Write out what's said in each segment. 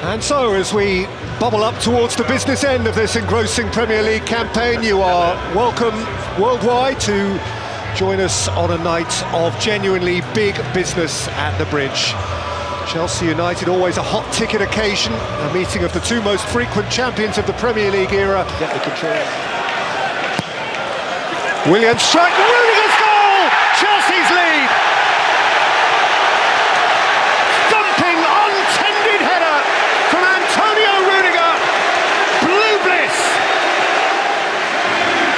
And so, as we bubble up towards the business end of this engrossing Premier League campaign, you are welcome worldwide to join us on a night of genuinely big business at the Bridge. Chelsea United, always a hot ticket occasion, a meeting of the two most frequent champions of the Premier League era. Get the control. Williams strike, Rudiger's goal! Chelsea's lead! Thumping, untended header from Antonio Rudiger. Blue bliss!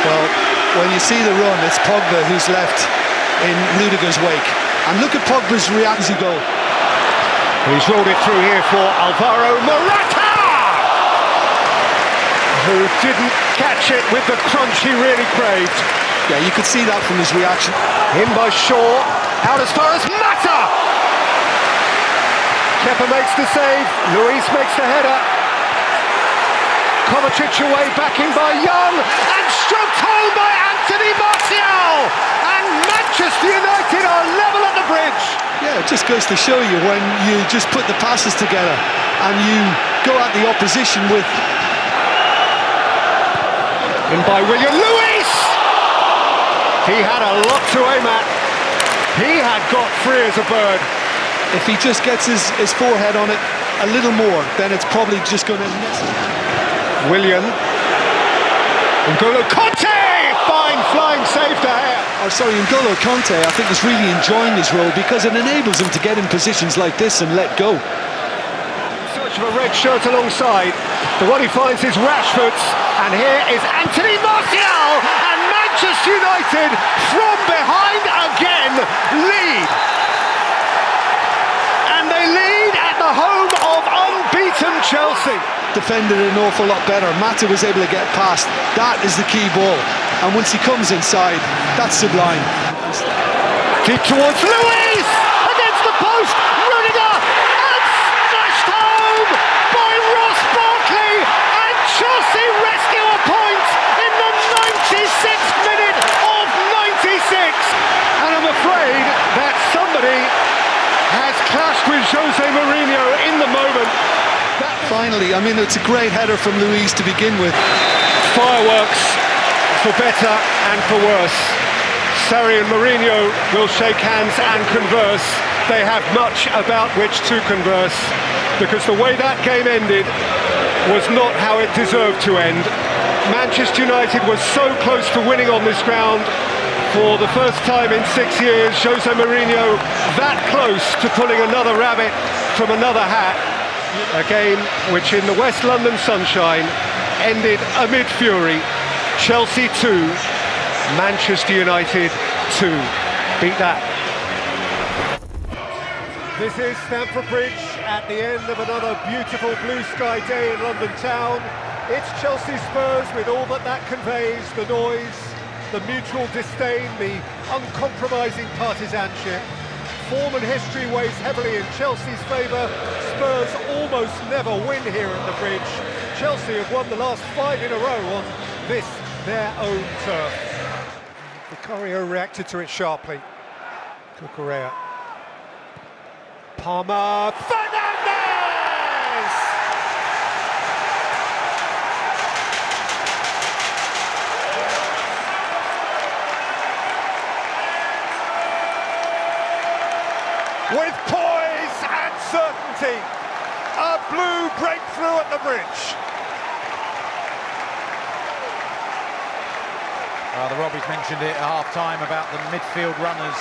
Well, when you see the run, it's Pogba who's left in Rudiger's wake. And look at Pogba's reaction as he goes. He's rolled it through here for Alvaro Morata, who didn't catch it with the crunch he really craved. Yeah, you could see that from his reaction. In by Shaw, out as far as Mata! Kepa makes the save, Luis makes the header. Kovacic away, backing by Young, and stroked home by Anthony Martial! And Manchester United are level at the Bridge! Yeah, it just goes to show you when you just put the passes together and you go at the opposition with... In by William Luis! He had a lot to aim at. He had got free as a bird. If he just gets his forehead on it a little more, then it's probably just going to... William. N'Golo Kanté! Fine flying save there. Oh, sorry, N'Golo Kanté, I think, is really enjoying his role because it enables him to get in positions like this and let go. In search of a red shirt alongside. The one he finds is Rashford's, and here is Anthony Martial, and Manchester United from behind again lead. And they lead at the home of unbeaten Chelsea. Defended an awful lot better. Mata was able to get past. That is the key ball. And once he comes inside, that's sublime. Deep towards Luis! Against the post! Rudiger! And smashed home by Ross Barkley! And Chelsea rescue a point in the 96th minute of 96! And I'm afraid that somebody has clashed with Jose Mourinho in the moment. Finally, I mean, it's a great header from Luis to begin with. Fireworks for better and for worse. Sarri and Mourinho will shake hands and converse. They have much about which to converse, because the way that game ended was not how it deserved to end. Manchester United was so close to winning on this ground for the first time in 6 years. Jose Mourinho that close to pulling another rabbit from another hat. A game which in the West London sunshine ended amid fury. Chelsea 2, Manchester United 2. Beat that. This is Stamford Bridge at the end of another beautiful blue sky day in London town. It's Chelsea Spurs with all that conveys, the noise, the mutual disdain, the uncompromising partisanship. Form and history weighs heavily in Chelsea's favour. Spurs almost never win here at the Bridge. Chelsea have won the last 5 in a row on this, their own turf. Vicario reacted to it sharply. Cucurella. Palmer. Fernandez! With poise and certainty, a blue breakthrough at the Bridge. The Robbie's mentioned it at half-time about the midfield runners.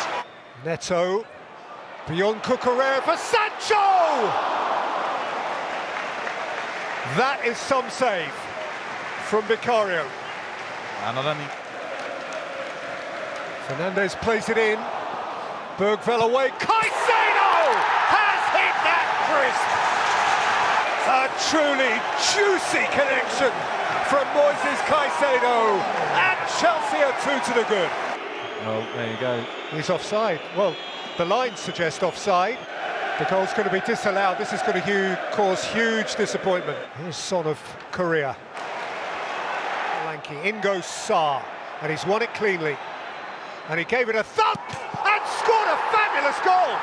Neto, beyond Cucurella for Sancho! That is some save from Vicario. And I don't think... Fernandez plays it in. Bergvall away, Caicedo has hit that crisp. A truly juicy connection from Moises Caicedo, and Chelsea are 2 to the good. Well, there you go. He's offside. Well, the lines suggest offside. The goal's going to be disallowed. This is going to cause huge disappointment. Here's Son of Korea. Lanky, in goes Sarr, and he's won it cleanly. And he gave it a thump and scored a fabulous goal.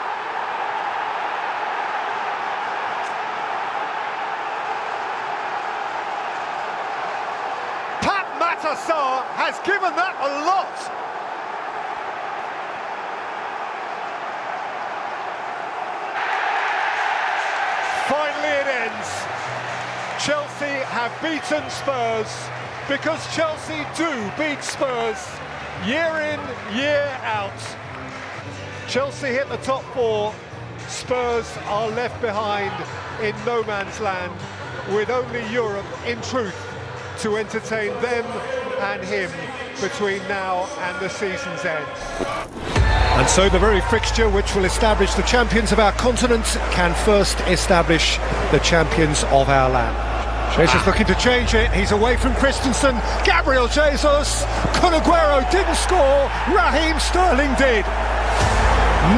Salah has given that a lot. Finally it ends. Chelsea have beaten Spurs because Chelsea do beat Spurs year in, year out. Chelsea hit the top four. Spurs are left behind in no man's land, with only Europe in truth to entertain them and him between now and the season's end. And so the very fixture which will establish the champions of our continent can first establish the champions of our land. Jesus looking to change it, he's away from Christensen, Gabriel Jesus, Kun Aguero didn't score, Raheem Sterling did.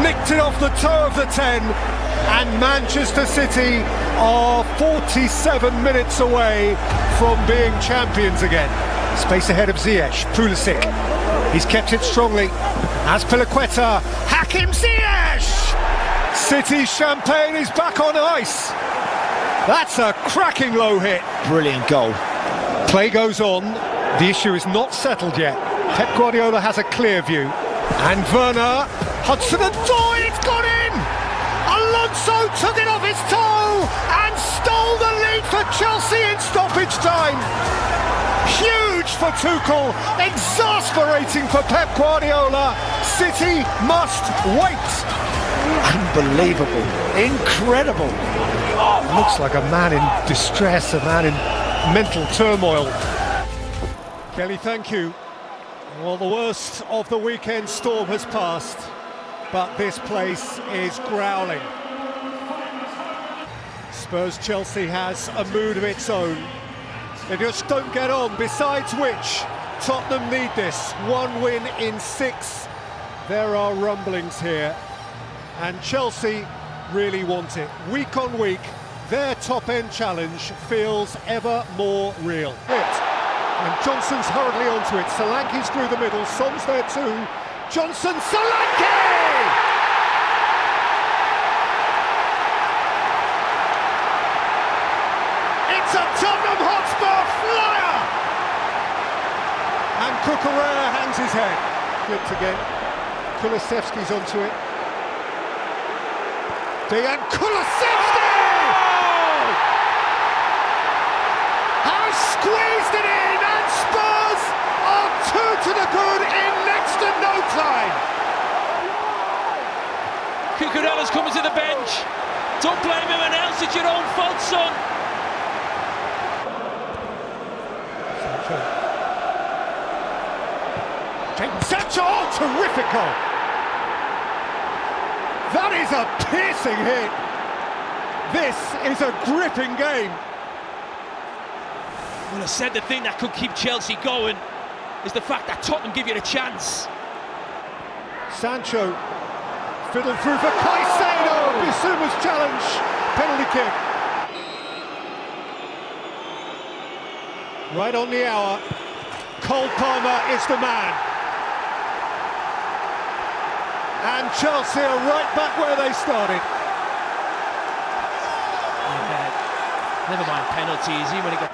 Nicked it off the toe of the 10, and Manchester City are 47 minutes away from being champions again. Space ahead of Ziyech, Pulisic, he's kept it strongly, Azpilicueta, Hakim Ziyech! City champagne is back on ice. That's a cracking low hit. Brilliant goal. Play goes on, the issue is not settled yet. Pep Guardiola has a clear view, and Werner, Hudson-Odoi, it's gone in! Alonso took it off his toe and stole the lead for Chelsea in stoppage time. Huge for Tuchel, exasperating for Pep Guardiola. City must wait. Unbelievable, incredible. Looks like a man in distress, a man in mental turmoil. Kelly, thank you. Well, the worst of the weekend storm has passed, but this place is growling. Spurs-Chelsea has a mood of its own. They just don't get on, besides which Tottenham need this. 1 win in 6. There are rumblings here, and Chelsea really want it. Week on week, their top-end challenge feels ever more real. And Johnson's hurriedly onto it. Solanke's through the middle, Son's there too. Johnson, Solanke! It's a Tottenham Hotspur flyer! And Cucurella hangs his head. Flipped again. Kulusevski's onto it. Dejan Kulusevski! Has squeezed it in, and Spurs are 2 to the good in next to no time. Cucurella's coming to the bench. Don't blame anyone else, it's your own fault, son. Sancho, oh, terrific goal. That is a piercing hit. This is a gripping game. Well, I said the thing that could keep Chelsea going is the fact that Tottenham give you a chance. Sancho fiddled through for Caicedo. Bissouma's challenge, penalty kick. Right on the hour. Cole Palmer is the man. And Chelsea are right back where they started. Yeah, never mind penalties, even when he got...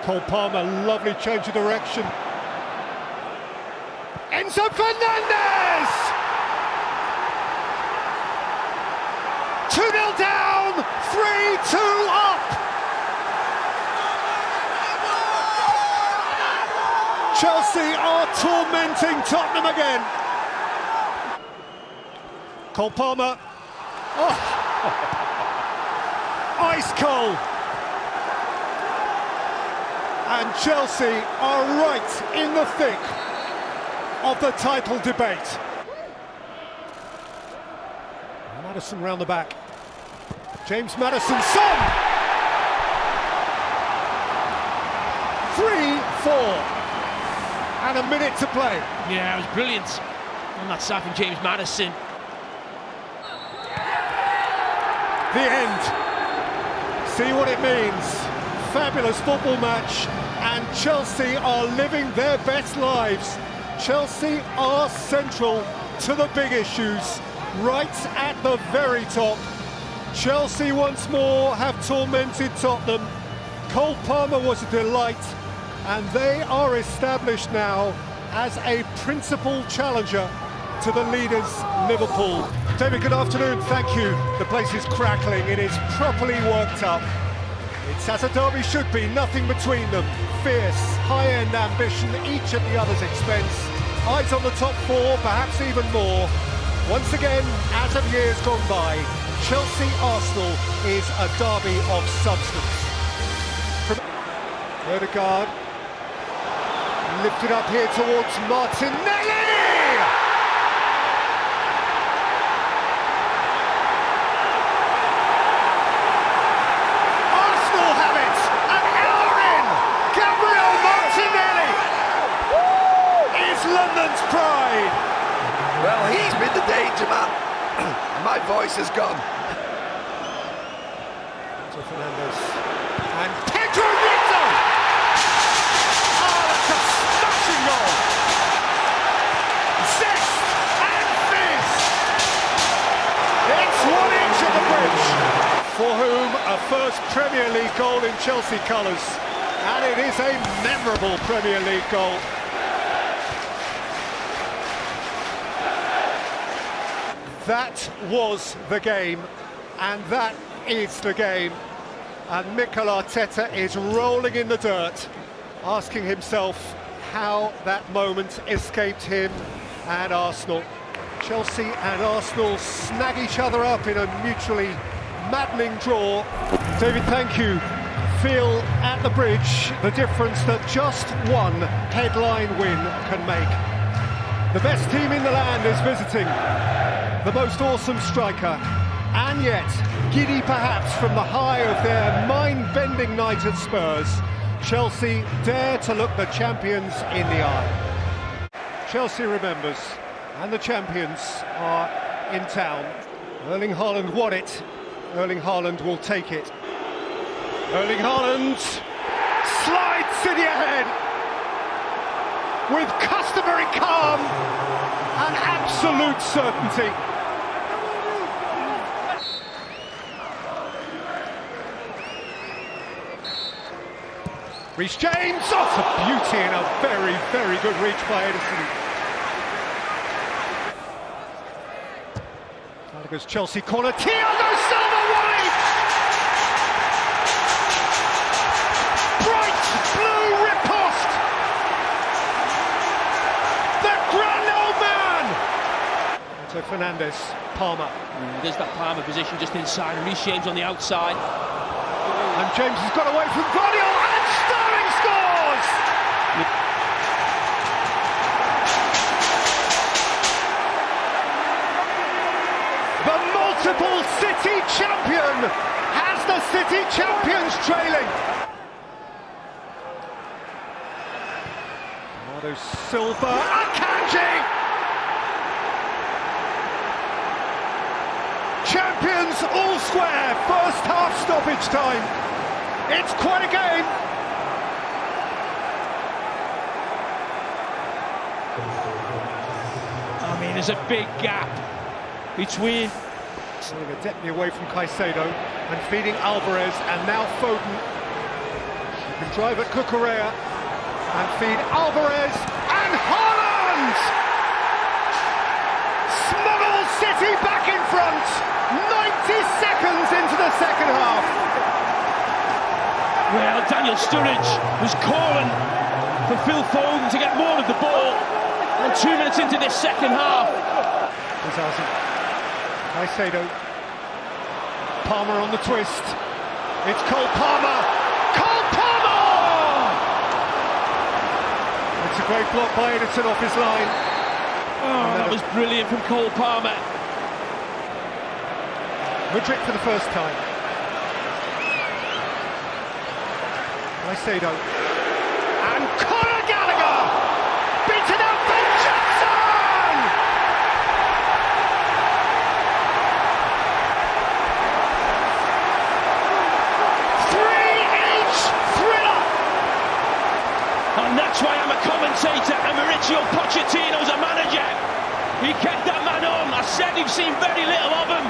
Cole Palmer, lovely change of direction. Enzo Fernandez! 2-0 down, 3-2 up! Chelsea are tormenting Tottenham again. Cole Palmer. Oh. Ice cold. And Chelsea are right in the thick of the title debate. Maddison round the back. James Maddison, Son! 3-4. And a minute to play. Yeah, it was brilliant. I'm not sacking James Maddison. The end. See what it means. Fabulous football match, and Chelsea are living their best lives. Chelsea are central to the big issues, right at the very top. Chelsea once more have tormented Tottenham. Cole Palmer was a delight, and they are established now as a principal challenger to the leaders, Liverpool. David, good afternoon, thank you. The place is crackling, it is properly worked up. It's as a derby should be, nothing between them. Fierce, high-end ambition, each at the other's expense. Eyes on the top four, perhaps even more. Once again, as of years gone by, Chelsea-Arsenal is a derby of substance. From Odegaard, lifted up here towards Martinelli! Arsenal have it! An hour in! Gabriel Martinelli is London's pride! Well, he's been the danger man. My voice has gone. Fernandes and Pedro Neto! Oh, that's a smashing goal! Zest and fizz! It's 1 inch of the bridge. For whom a first Premier League goal in Chelsea colours. And it is a memorable Premier League goal. That was the game, and that is the game. And Mikel Arteta is rolling in the dirt, asking himself how that moment escaped him and Arsenal. Chelsea and Arsenal snag each other up in a mutually maddening draw. David, thank you. Feel at the bridge the difference that just one headline win can make. The best team in the land is visiting, the most awesome striker, and yet, giddy perhaps from the high of their mind-bending night at Spurs, Chelsea dare to look the champions in the eye. Chelsea remembers, and the champions are in town. Erling Haaland won it. Erling Haaland will take it. Erling Haaland slides to the ahead with customary calm and absolute certainty. Reece James, oh, it's a beauty and a very, very good reach by Edison. Gallagher's Chelsea corner, Thiago Silva wide! Bright blue riposte! The grand old man! So Fernandes, Palmer. There's that Palmer position just inside, and Reece James on the outside. And James has got away from Guardiola, and Sterling scores! The multiple City champion has the City champions trailing. Bernardo Silva, Akanji! Champions all square, first half stoppage time. It's quite a game. I mean, there's a big gap between... Pulling a depth away from Caicedo and feeding Alvarez, and now Foden. You can drive at Cucurella and feed Alvarez, and Haaland! Smuggles City back in front, 90 seconds into the second half. Well, Daniel Sturridge was calling for Phil Foden to get more of the ball, and 2 minutes into this second half. Caicedo, Palmer on the twist. It's Cole Palmer. Cole Palmer! It's a great block by Edison off his line. Oh, that was brilliant from Cole Palmer. Mudryk for the first time. Caicedo. And Conor Gallagher! Beaten out by Jackson! Three-inch thriller! And that's why I'm a commentator, and Mauricio Pochettino's a manager. He kept that man on. I said you've seen very little of him.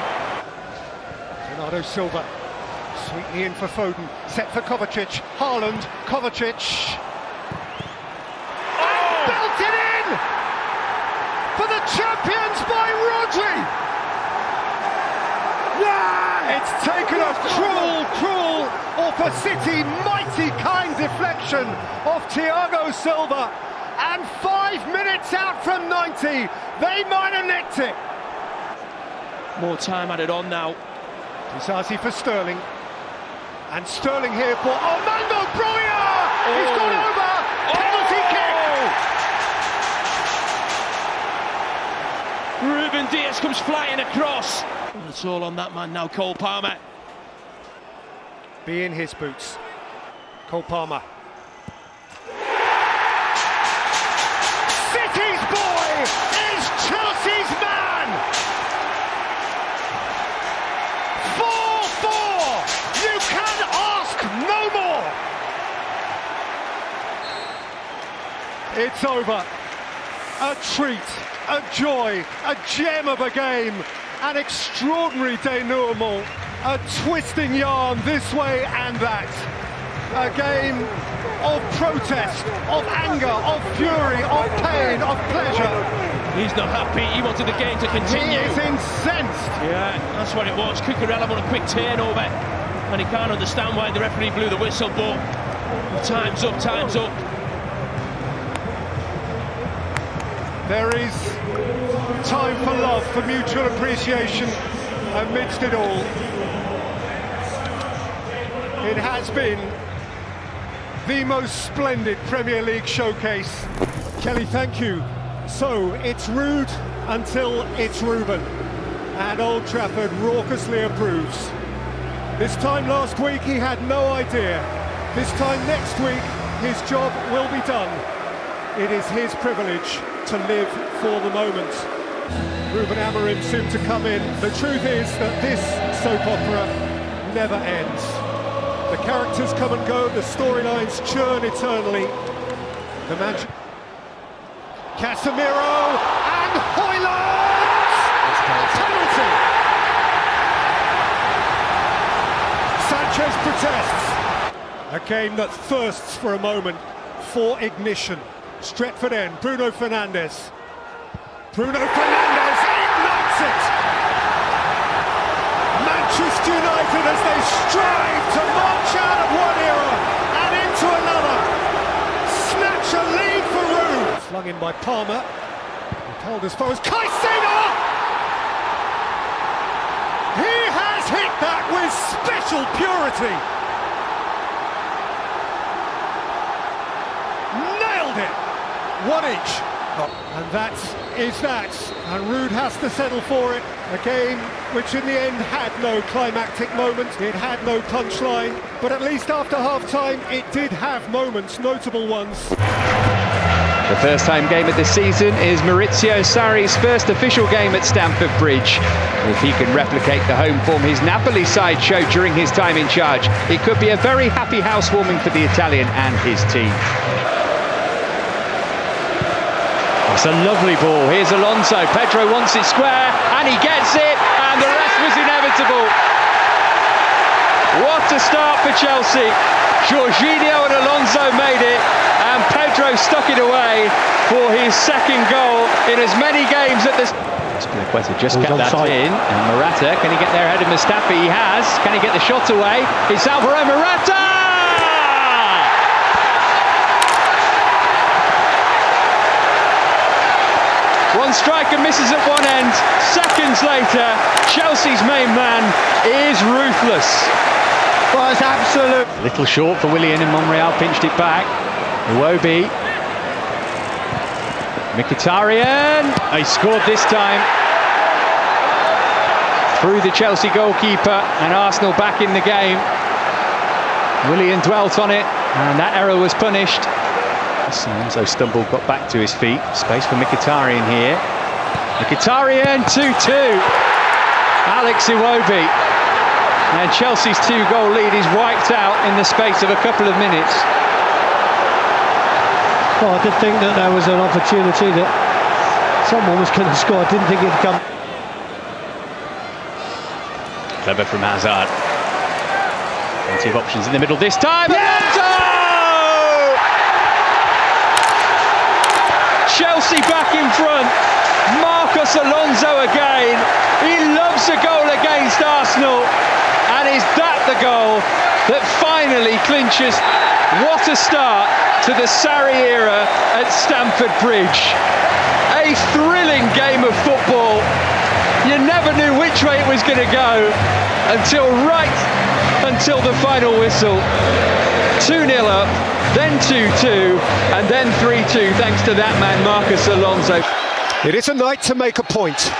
Bernardo Silva. Sweetly in for Foden, set for Kovacic, Haaland, Kovacic. And belted in! For the champions by Rodri! Yeah! It's taken a cruel, off a City mighty kind deflection of Thiago Silva. And 5 minutes out from 90, they might have nicked it. More time added on now. Disasi for Sterling. And Sterling here for Armando Broja! He's gone over! Penalty kick! Ruben Dias comes flying across. And it's all on that man now, Cole Palmer. Be in his boots. Cole Palmer. City's boy is Chelsea's man! 4-4! You can ask no more! It's over. A treat, a joy, a gem of a game, an extraordinary denouement, a twisting yarn this way and that. A game of protest, of anger, of fury, of pain, of pleasure. He's not happy, he wanted the game to continue. He is incensed. Yeah, that's what it was. Cucurella on a quick turnover. And he can't understand why the referee blew the whistle, but time's up, time's up. There is time for love, for mutual appreciation amidst it all. It has been the most splendid Premier League showcase. Kelly, thank you. So, it's Rude until it's Ruben. And Old Trafford raucously approves. This time last week he had no idea. This time next week his job will be done. It is his privilege to live for the moment. Ruben Amorim soon to come in. The truth is that this soap opera never ends. The characters come and go, the storylines churn eternally. The match. Casemiro and Højlund! Penalty! Sanchez protests. A game that thirsts for a moment, for ignition. Stretford end, Bruno Fernandes. Bruno Fernandes ignites it! Manchester United as they strive to march out of one era and into another. Snatch a lead for Rude. Flung in by Palmer. Held as far as Caicedo! He has hit that with special purity. Nailed it! 1 inch. And that is that. And Rude has to settle for it. A game which in the end had no climactic moment, it had no punchline, but at least after half-time it did have moments, notable ones. The first home game of the season is Maurizio Sarri's first official game at Stamford Bridge. If he can replicate the home form his Napoli side showed during his time in charge, it could be a very happy housewarming for the Italian and his team. It's a lovely ball. Here's Alonso. Pedro wants it square, and he gets it, and the rest was inevitable. What a start for Chelsea. Jorginho and Alonso made it, and Pedro stuck it away for his second goal in as many games at this. Spilicueta just kept that in, and Morata, can he get there ahead of Mustafi? He has. Can he get the shot away? It's Alvaro Morata! One striker misses at one end. Seconds later, Chelsea's main man is ruthless. Well, it's absolute. Little short for Willian, and Monreal pinched it back. Iwobi. Mkhitaryan. He scored this time. Through the Chelsea goalkeeper, and Arsenal back in the game. Willian dwelt on it, and that error was punished. Alonso stumbled, got back to his feet. Space for Mkhitaryan here. Mkhitaryan, 2-2. Alex Iwobi. And Chelsea's 2-goal lead is wiped out in the space of a couple of minutes. Well, I did think that there was an opportunity that someone was going to score. I didn't think it'd come. Clever from Hazard. Plenty of options in the middle this time. Alonso! Chelsea back in front. Marcos Alonso again. He loves a goal against Arsenal. And is that the goal that finally clinches? What a start to the Sarri era at Stamford Bridge. A thrilling game of football. You never knew which way it was going to go until the final whistle. 2-0 up, then 2-2, and then 3-2 thanks to that man Marcos Alonso. It is a night to make a point.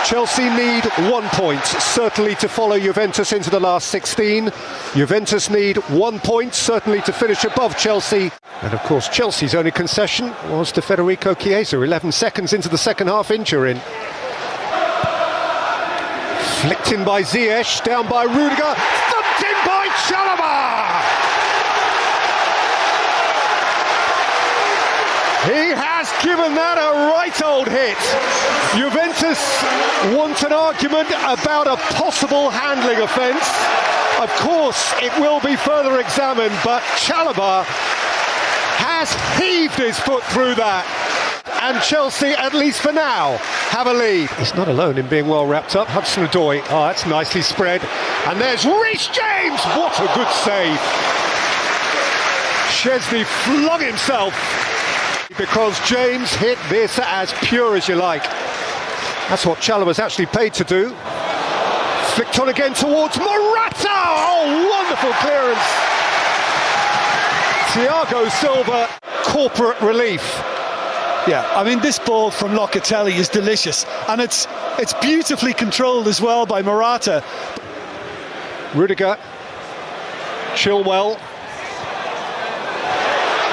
Chelsea need 1 point, certainly to follow Juventus into the last 16. Juventus need 1 point, certainly to finish above Chelsea. And of course, Chelsea's only concession was to Federico Chiesa, 11 seconds into the second half injury. Flicked in by Ziyech, down by Rudiger, thumped in by Chalobah! He has given that a right old hit. Juventus want an argument about a possible handling offence. Of course, it will be further examined, but Chalobah has heaved his foot through that. And Chelsea, at least for now, have a lead. He's not alone in being well wrapped up. Hudson-Odoi, oh, that's nicely spread. And there's Reece James, what a good save. Chesney flung himself, because James hit this as pure as you like. That's what Chalobah's actually paid to do. Flicked on again towards Morata! Oh, wonderful clearance. Thiago Silva, corporate relief. Yeah, I mean, this ball from Locatelli is delicious, and it's beautifully controlled as well by Morata. Rudiger, Chilwell,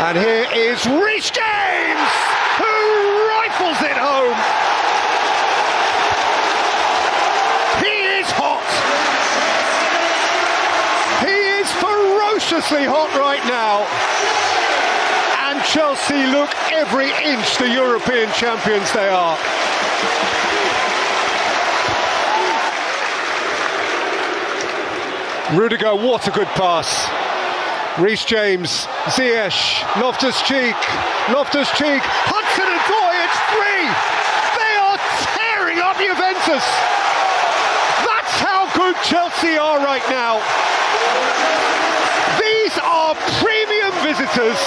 and here is Reece James, who rifles it home. He is hot. He is ferociously hot right now. And Chelsea look every inch the European champions they are. Rudiger, what a good pass. Reece James, Ziyech, Loftus-Cheek, Hudson-Odoi, it's 3! They are tearing up Juventus! That's how good Chelsea are right now. These are premium visitors,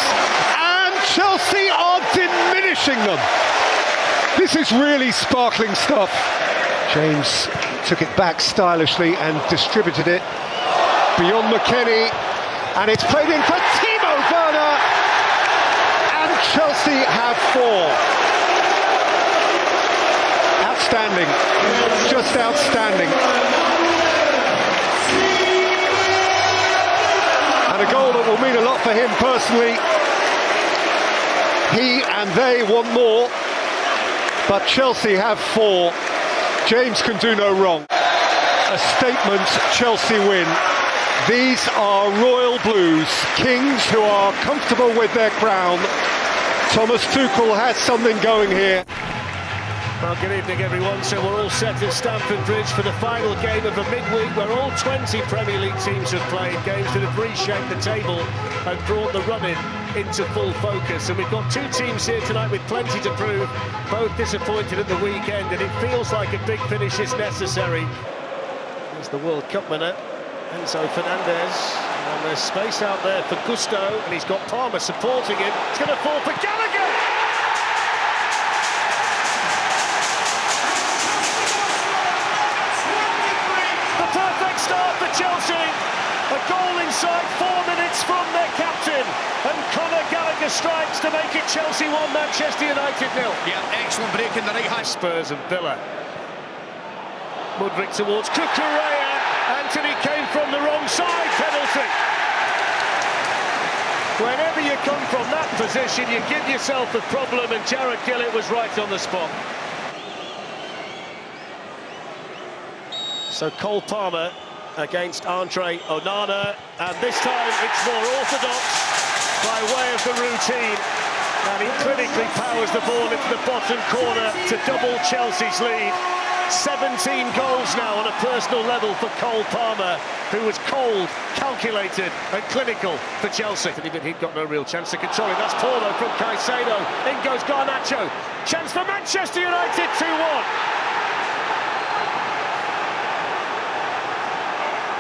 and Chelsea are diminishing them. This is really sparkling stuff. James took it back stylishly and distributed it beyond McKennie. And it's played in for Timo Werner, and Chelsea have 4. Outstanding, just outstanding. And a goal that will mean a lot for him personally. He and they want more, but Chelsea have 4. James can do no wrong. A statement Chelsea win. These are royal blues, kings who are comfortable with their crown. Thomas Tuchel has something going here. Well, good evening, everyone. So we're all set at Stamford Bridge for the final game of a midweek where all 20 Premier League teams have played, games that have reshaped the table and brought the run-in into full focus. And we've got 2 teams here tonight with plenty to prove, both disappointed at the weekend, and it feels like a big finish is necessary. There's the World Cup winner, Enzo Fernandez, and there's space out there for Gusto, and he's got Palmer supporting him. It's going to fall for Gallagher! The perfect start for Chelsea. A goal inside 4 minutes from their captain, and Conor Gallagher strikes to make it Chelsea 1, Manchester United 0. Yeah, excellent break in the right hand. Spurs and Villa. Mudryk towards Cucurella. Anthony came from the wrong side, penalty. Whenever you come from that position, you give yourself a problem, and Jarrod Gillett was right on the spot. So Cole Palmer against Andre Onana, and this time it's more orthodox by way of the routine, and he clinically powers the ball into the bottom corner to double Chelsea's lead. 17 goals now on a personal level for Cole Palmer. who was cold, calculated and clinical for Chelsea. But he'd got no real chance to control it. That's poor though from Caicedo. In goes Garnacho. Chance for Manchester United, 2-1.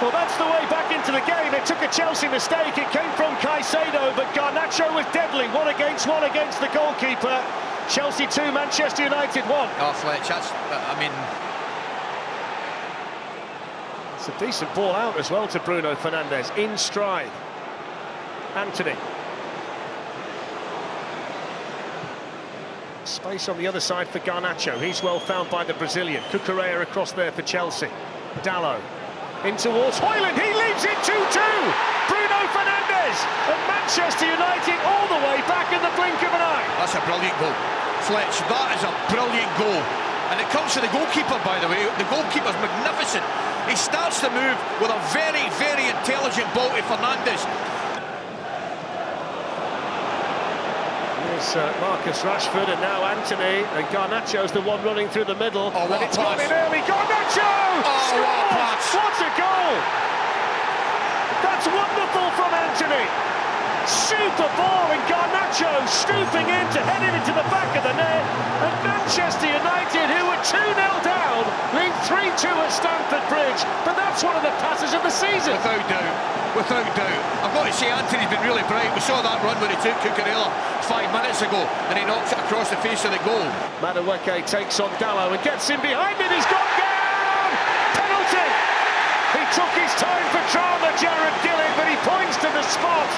Well, that's the way back into the game. It took a Chelsea mistake. It came from Caicedo, but Garnacho was deadly. One against the goalkeeper. Chelsea 2, Manchester United 1. Oh, Fletch, I mean... It's a decent ball out as well to Bruno Fernandes, in stride. Anthony. Space on the other side for Garnacho. He's well found by the Brazilian. Cucurella across there for Chelsea. Dalot. In towards Højlund, he leaves it 2-2! Bruno Fernandes and Manchester United all the way back in the blink of an eye. That's a brilliant goal. Fletch, that is a brilliant goal. And it comes to the goalkeeper, by the way. The goalkeeper's magnificent. He starts the move with a very, very intelligent ball to Fernandes. Here's Marcus Rashford and now Anthony, and Garnacho's the one running through the middle. Oh, and it's gone in early. Garnacho! Scores! What a goal! That's wonderful from Anthony. Super ball, and Garnacho stooping in to head it into the back of the net. And Manchester United, who were 2-0 down, lead 3-2 at Stamford Bridge. But that's one of the passes of the season. Without doubt, without doubt. I've got to say, Anthony's been really bright. We saw that run when he took Cucurella 5 minutes ago, and he knocks it across the face of the goal. Madueke takes on Dalot and gets in behind it. He's gone down! Penalty! He took his time for drama, Jared Gillen, but he points to the spot.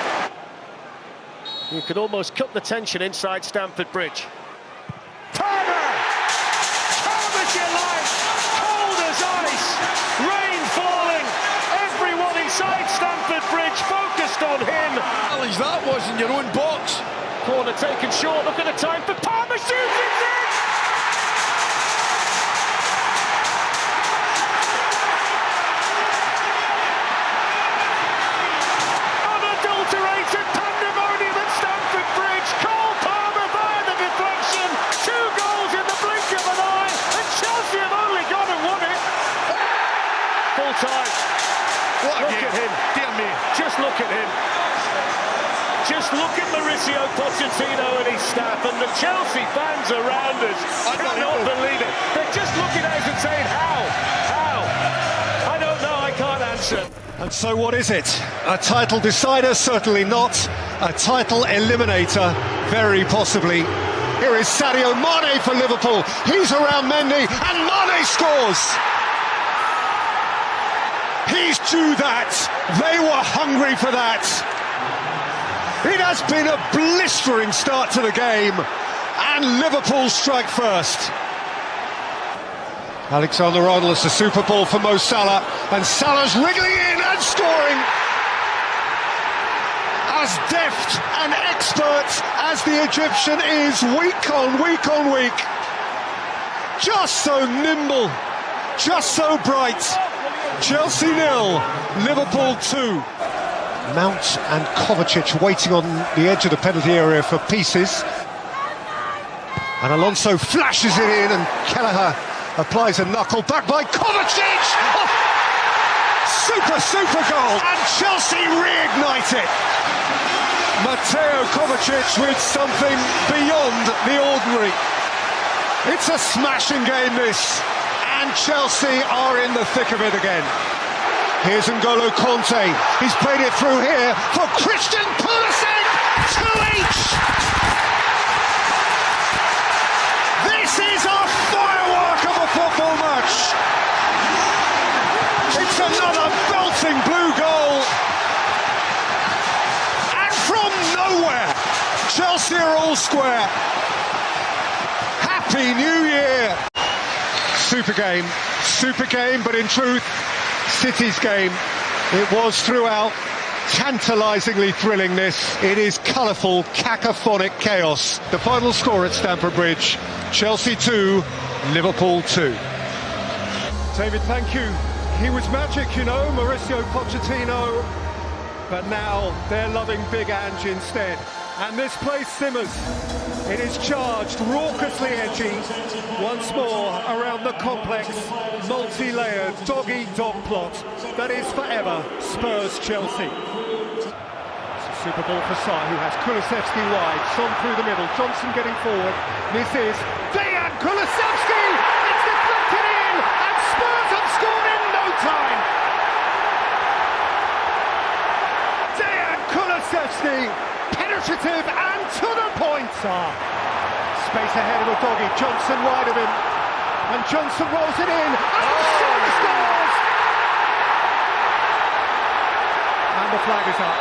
You could almost cut the tension inside Stamford Bridge. Palmer! Calm as you like, cold as ice, rain falling, everyone inside Stamford Bridge focused on him. Challenge that was in your own box. Corner taken short, look at the time for Palmer, shoots it in! Unadulterated pandemonium at Stamford Bridge. Cole Palmer via the deflection. 2 goals in the blink of an eye, and Chelsea have only gone and won it. Full time. What a Look game. at him. Dear me. Just look at him. Just look at Mauricio Pochettino and his staff, and the Chelsea fans around us cannot believe it. They're just looking at us and saying, how? How? I don't know, I can't answer. And so what is it? A title decider? Certainly not. A title eliminator? Very possibly. Here is Sadio Mane for Liverpool. He's around Mendy, and Mane scores! He's due that. They were hungry for that. It has been a blistering start to the game, and Liverpool strike first. Alexander-Arnold, it's a super ball for Mo Salah, and Salah's wriggling in and scoring. As deft and expert as the Egyptian is, week on week, just so nimble, just so bright. Chelsea 0, Liverpool 2. Mount and Kovacic waiting on the edge of the penalty area for pieces. And Alonso flashes it in, and Kelleher applies a knuckle, back by Kovacic! Oh! Super goal! And Chelsea reignite it! Mateo Kovacic with something beyond the ordinary. It's a smashing game, this, and Chelsea are in the thick of it again. Here's N'Golo Kanté, he's played it through here for Christian Pulisic, 2-each! This is a firework of a football match! It's another belting blue goal! And from nowhere, Chelsea are all square. Happy New Year! Super game, but in truth, City's game. It was throughout, tantalisingly thrilling this. It is colourful, cacophonic chaos. The final score at Stamford Bridge, Chelsea 2, Liverpool 2. David, thank you. He was magic, you know, Mauricio Pochettino, but now they're loving Big Ange instead. And this place simmers. It is charged, raucously edgy, once more around the complex, multi-layered, dog-eat-dog plot that is forever Spurs-Chelsea. It's a super ball for Sarr, who has Kulusevski wide, Son through the middle, Johnson getting forward. This is Dejan Kulusevski! It's deflected in, and Spurs have scored in no time! Dejan Kulusevski! Penetrative and to the point. Space ahead of Udogie, Johnson wide of him, and Johnson rolls it in, and Son scores! And the flag is up.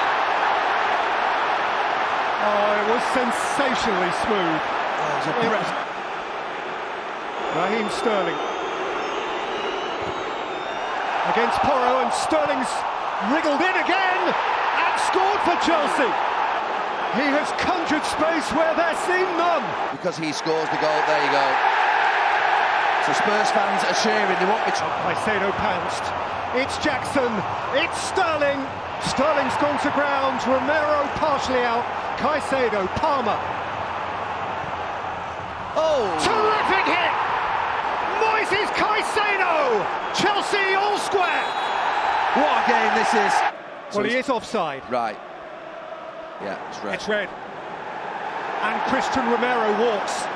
Oh, it was sensationally smooth. Raheem Sterling against Porro, and Sterling's wriggled in again and scored for Chelsea. He has conjured space where there seemed none. Because he scores the goal, there you go. So Spurs fans are cheering, they want me to... Caicedo pounced. It's Jackson, it's Sterling. Sterling's gone to ground, Romero partially out. Caicedo, Palmer. Oh! Terrific hit! Moises Caicedo! Chelsea all square! What a game this is! Well, he is offside. Right. Yeah, it's red. It's red. And Christian Romero walks.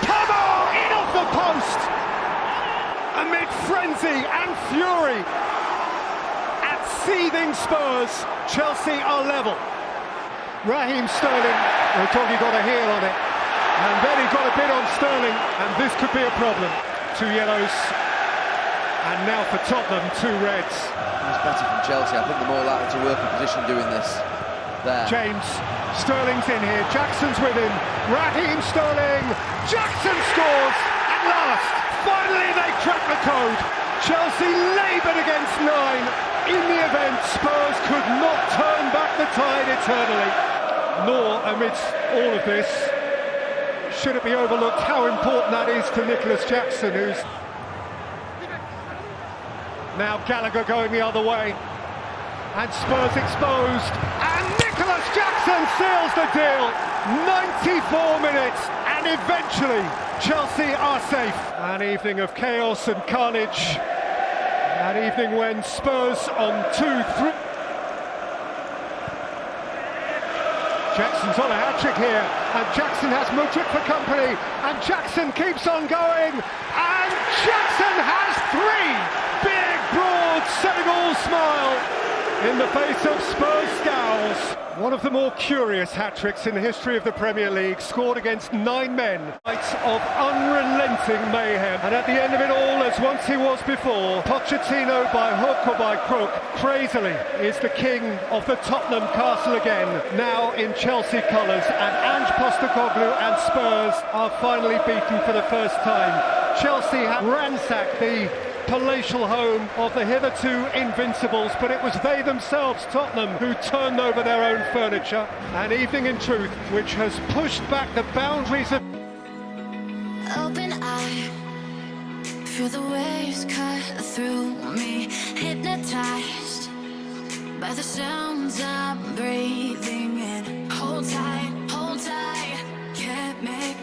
Palmer in off the post! Amid frenzy and fury. At seething Spurs, Chelsea are level. Raheem Sterling, Udogie got a heel on it. And then he got a bit on Sterling, and this could be a problem. 2 yellows. And now for Tottenham, 2 reds. It's better from Chelsea. I think they're more likely to work in position doing this. There. James, Sterling's in here, Jackson's with him. Raheem Sterling, Jackson scores at last. Finally they crack the code. Chelsea laboured against 9. In the event, Spurs could not turn back the tide eternally. Nor, amidst all of this, should it be overlooked how important that is to Nicholas Jackson, who's now Gallagher going the other way, and Spurs exposed, and Nicholas Jackson seals the deal. 94 minutes, and eventually Chelsea are safe. An evening of chaos and carnage, an evening when Spurs on 2-3. Jackson's on a hat-trick here, and Jackson has Mudryk for company, and Jackson keeps on going, and Jackson has 3! Big, broad Senegal smile in the face of Spurs scowls. One of the more curious hat-tricks in the history of the Premier League, scored against 9 men. Nights of unrelenting mayhem. And at the end of it all, as once he was before, Pochettino, by hook or by crook, crazily is the king of the Tottenham castle again, now in Chelsea colours. And Ange Postecoglou and Spurs are finally beaten for the first time. Chelsea have ransacked the palatial home of the hitherto invincibles, but it was they themselves, Tottenham, who turned over their own furniture. An evening in truth which has pushed back the boundaries of... Open eye, feel the waves cut through me, hypnotized by the sounds I'm breathing in. Hold tight, can't make